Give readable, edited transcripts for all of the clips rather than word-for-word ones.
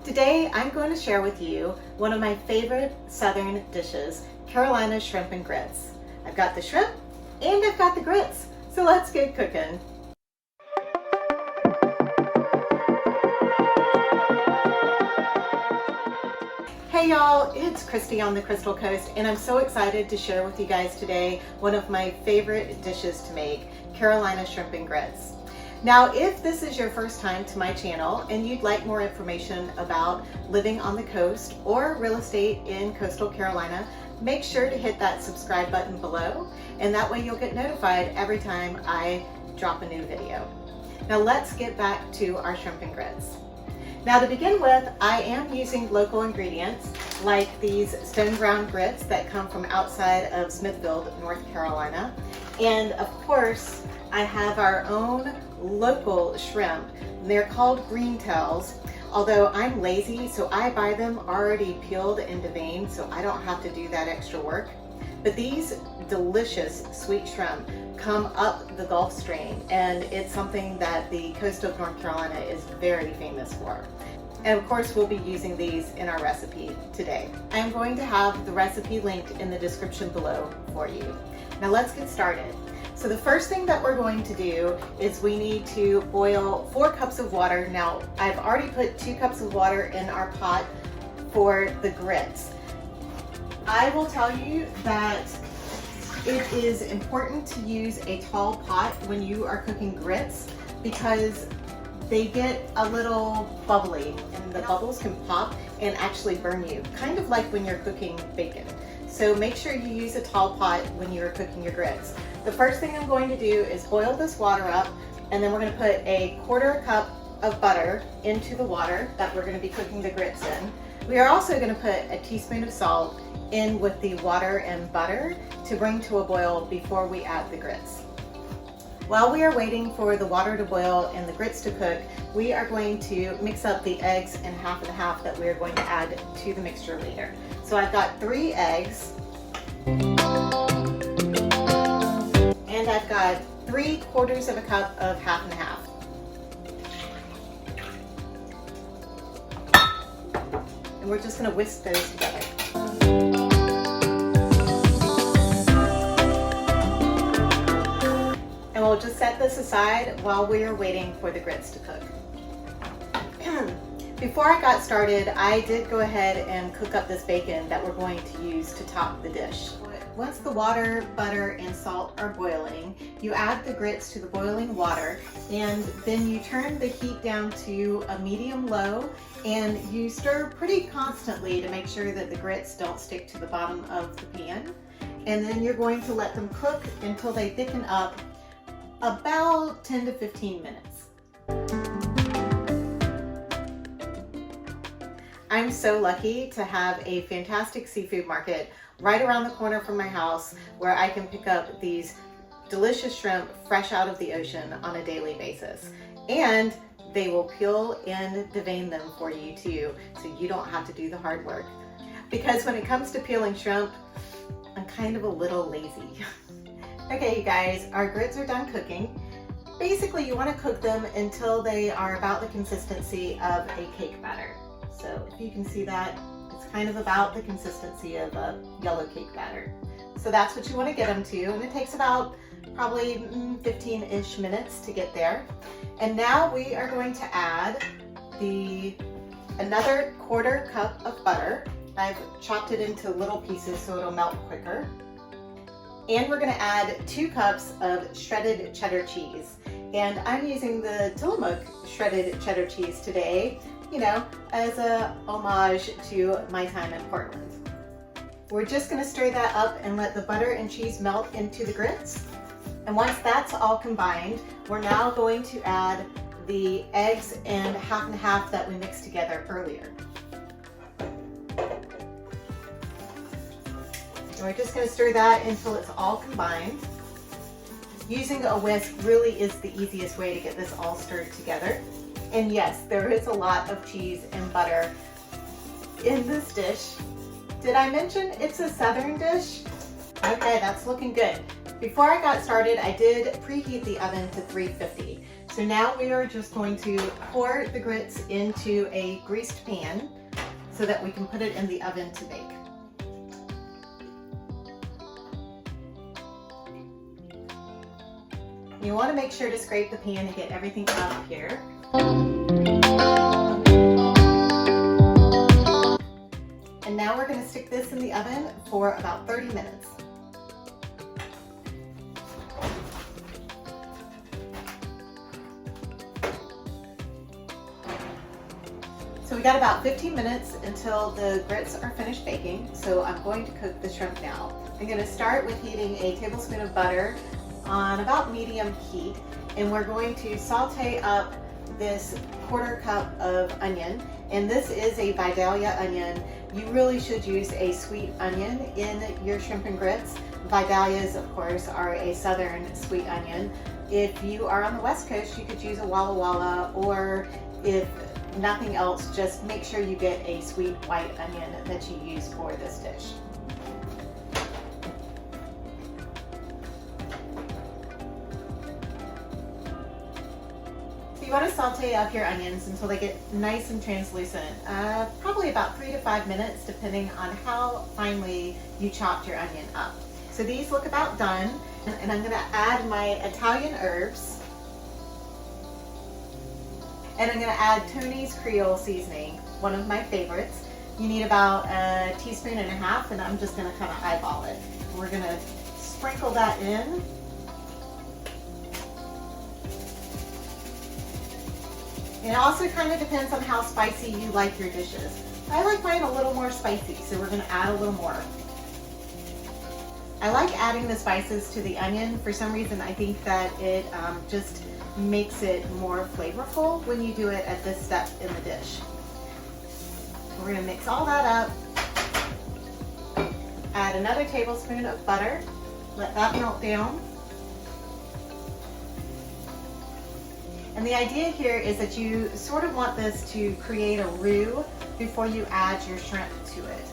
Today I'm going to share with you one of my favorite southern dishes, Carolina shrimp and grits. I've got the shrimp and I've got the grits, so let's get cooking. Hey y'all, it's Christy on the Crystal Coast, and I'm so excited to share with you guys today one of my favorite dishes to make, Carolina shrimp and grits. Now, if this is your first time to my channel and you'd like more information about living on the coast or real estate in coastal Carolina, make sure to hit that subscribe button below, and that way you'll get notified every time I drop a new video. Now let's get back to our shrimp and grits. Now to begin with, I am using local ingredients like these stone ground grits that come from outside of Smithfield, North Carolina. And of course, I have our own local shrimp. They're called green tails, although I'm lazy, so I buy them already peeled and deveined, so I don't have to do that extra work. But these delicious sweet shrimp come up the Gulf Stream, and it's something that the coast of North Carolina is very famous for. And of course, we'll be using these in our recipe today. I'm going to have the recipe linked in the description below for you. Now let's get started. So the first thing that we're going to do is we need to boil 4 cups of water. Now, I've already put 2 cups of water in our pot for the grits. I will tell you that it is important to use a tall pot when you are cooking grits because they get a little bubbly and the bubbles can pop and actually burn you, kind of like when you're cooking bacon. So make sure you use a tall pot when you're cooking your grits. The first thing I'm going to do is boil this water up, and then we're going to put a 1/4 cup of butter into the water that we're going to be cooking the grits in. We are also going to put a teaspoon of salt in with the water and butter to bring to a boil before we add the grits. While we are waiting for the water to boil and the grits to cook, we are going to mix up the eggs and half that we are going to add to the mixture later. So I've got 3 eggs, and I've got 3/4 cup of half and half. And we're just going to whisk those together. And we'll just set this aside while we are waiting for the grits to cook. Before I got started, I did go ahead and cook up this bacon that we're going to use to top the dish. Once the water, butter, and salt are boiling, you add the grits to the boiling water, and then you turn the heat down to a medium-low, and you stir pretty constantly to make sure that the grits don't stick to the bottom of the pan. And then you're going to let them cook until they thicken up about 10 to 15 minutes. I'm so lucky to have a fantastic seafood market right around the corner from my house where I can pick up these delicious shrimp fresh out of the ocean on a daily basis. And they will peel and devein them for you too, so you don't have to do the hard work. Because when it comes to peeling shrimp, I'm kind of a little lazy. Okay, you guys, our grits are done cooking. Basically, you want to cook them until they are about the consistency of a cake batter. So if you can see that, it's kind of about the consistency of a yellow cake batter. So that's what you want to get them to, and it takes about probably 15-ish minutes to get there. And now we are going to add another 1/4 cup of butter. I've chopped it into little pieces so it'll melt quicker. And we're going to add 2 cups of shredded cheddar cheese. And I'm using the Tillamook shredded cheddar cheese today, you know, as a homage to my time in Portland. We're just going to stir that up and let the butter and cheese melt into the grits. And once that's all combined, we're now going to add the eggs and half that we mixed together earlier. And we're just going to stir that until it's all combined. Using a whisk really is the easiest way to get this all stirred together. And yes, there is a lot of cheese and butter in this dish. Did I mention it's a southern dish? Okay, that's looking good. Before I got started, I did preheat the oven to 350. So now we are just going to pour the grits into a greased pan so that we can put it in the oven to bake. You want to make sure to scrape the pan and get everything up here. And now we're going to stick this in the oven for about 30 minutes. So we got about 15 minutes until the grits are finished baking, so I'm going to cook the shrimp now. I'm going to start with heating a tablespoon of butter on about medium heat, and we're going to saute up this 1/4 cup of onion, and this is a Vidalia onion. You really should use a sweet onion in your shrimp and grits. Vidalias, of course, are a southern sweet onion. If you are on the West Coast, you could use a Walla Walla, or if nothing else, just make sure you get a sweet white onion that you use for this dish. You want to saute up your onions until they get nice and translucent, probably about 3 to 5 minutes depending on how finely you chopped your onion up. So these look about done, and I'm going to add my Italian herbs, and I'm going to add Tony's Creole seasoning, one of my favorites. You need about 1.5 teaspoons, and I'm just going to kind of eyeball it. We're going to sprinkle that in. It also kind of depends on how spicy you like your dishes. I like mine a little more spicy, so we're going to add a little more. I like adding the spices to the onion. For some reason, I think that it just makes it more flavorful when you do it at this step in the dish. We're going to mix all that up. Add another tablespoon of butter. Let that melt down. And the idea here is that you sort of want this to create a roux before you add your shrimp to it.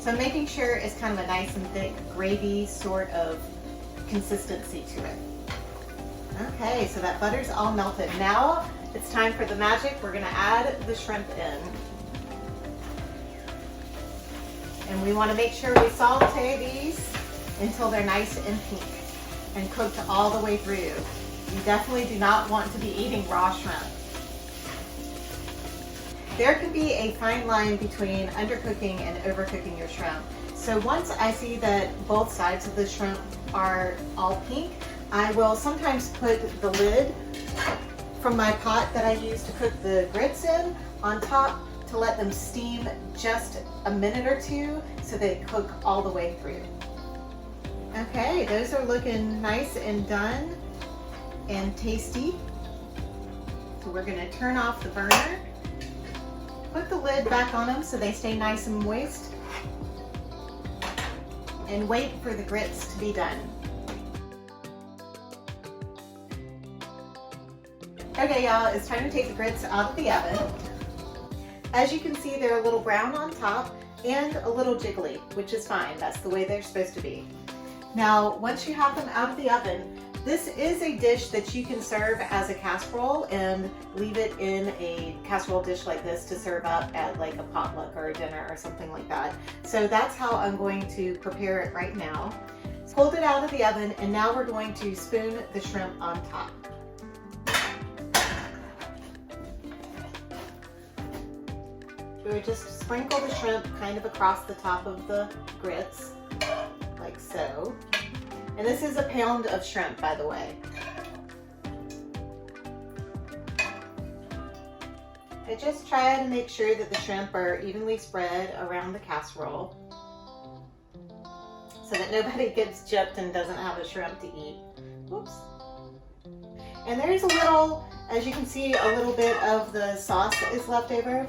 So making sure it's kind of a nice and thick gravy sort of consistency to it. Okay, so that butter's all melted. Now it's time for the magic. We're going to add the shrimp in. And we want to make sure we saute these until they're nice and pink and cooked all the way through. You definitely do not want to be eating raw shrimp. There can be a fine line between undercooking and overcooking your shrimp. So once I see that both sides of the shrimp are all pink, I will sometimes put the lid from my pot that I use to cook the grits in on top to let them steam just a minute or two so they cook all the way through. Okay, those are looking nice and done and tasty. So we're going to turn off the burner, put the lid back on them so they stay nice and moist, and wait for the grits to be done. Okay y'all, it's time to take the grits out of the oven. As you can see, they're a little brown on top and a little jiggly, which is fine. That's the way they're supposed to be. Now, once you have them out of the oven, this is a dish that you can serve as a casserole and leave it in a casserole dish like this to serve up at like a potluck or a dinner or something like that. So that's how I'm going to prepare it right now. Pulled it out of the oven, and now we're going to spoon the shrimp on top. We would just sprinkle the shrimp kind of across the top of the grits, like so. And this is a pound of shrimp, by the way. I just try to make sure that the shrimp are evenly spread around the casserole so that nobody gets gypped and doesn't have a shrimp to eat. Whoops. And there's a little, as you can see, a little bit of the sauce that is left over.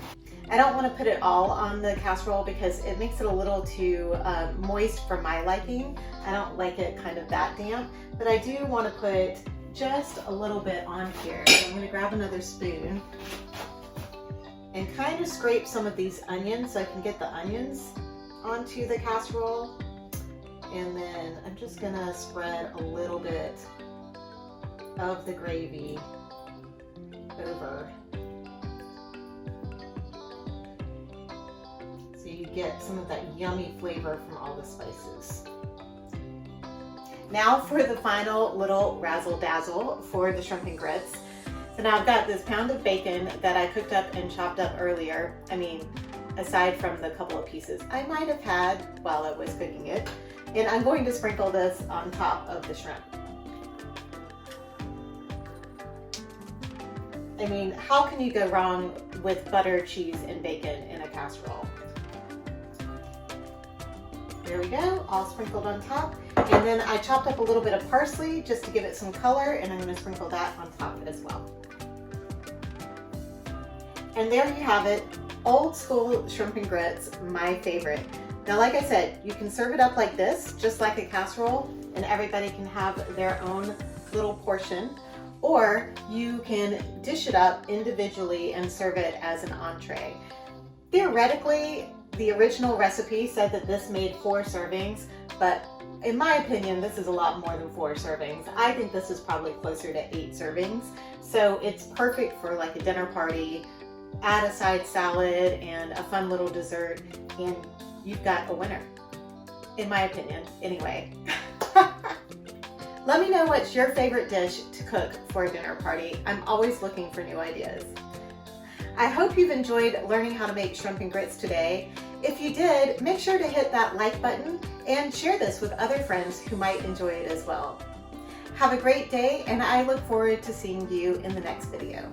I don't want to put it all on the casserole because it makes it a little too moist for my liking. I don't like it kind of that damp, but I do want to put just a little bit on here. So I'm going to grab another spoon and kind of scrape some of these onions so I can get the onions onto the casserole. And then I'm just going to spread a little bit of the gravy over so you get some of that yummy flavor from all the spices. Now for the final little razzle dazzle for the shrimp and grits. So now I've got this pound of bacon that I cooked up and chopped up earlier. I mean, aside from the couple of pieces I might have had while I was cooking it. And I'm going to sprinkle this on top of the shrimp. I mean, how can you go wrong with butter, cheese, and bacon in a casserole? There we go, all sprinkled on top. And then I chopped up a little bit of parsley just to give it some color, and I'm going to sprinkle that on top as well. And there you have it, old school shrimp and grits, my favorite. Now, like I said, you can serve it up like this, just like a casserole, and everybody can have their own little portion. Or you can dish it up individually and serve it as an entree. Theoretically, the original recipe said that this made 4 servings, but in my opinion, this is a lot more than 4 servings. I think this is probably closer to 8 servings. So it's perfect for like a dinner party, add a side salad and a fun little dessert, and you've got a winner, in my opinion, anyway. Let me know what's your favorite dish to cook for a dinner party. I'm always looking for new ideas. I hope you've enjoyed learning how to make shrimp and grits today. If you did, make sure to hit that like button and share this with other friends who might enjoy it as well. Have a great day, and I look forward to seeing you in the next video.